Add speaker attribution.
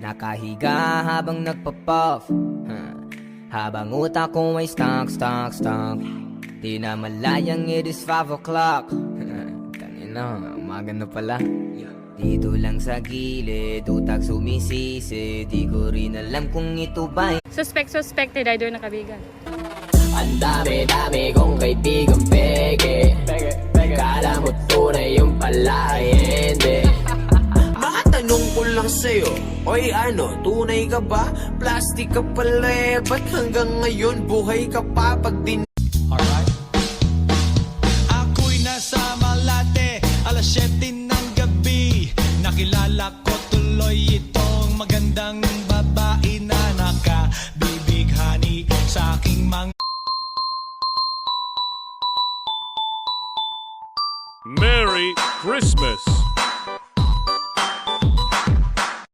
Speaker 1: nakahiga habang nagpa-puff, habang utak ko ay stunk. Di na malayang it is 5 o'clock. Tangina, umaga na pala. Dito lang sa gilid, utak sumisisi. Di ko rin alam kung ito ba
Speaker 2: Suspected idol na kabigan.
Speaker 1: ang dami-dami kong kaibigang peke. Kala mo tunay yung pala hindi.
Speaker 3: Matanong ko lang sa'yo, oy ano, tunay ka ba? Plastic ka pala eh, ba't hanggang ngayon buhay ka pa? Pag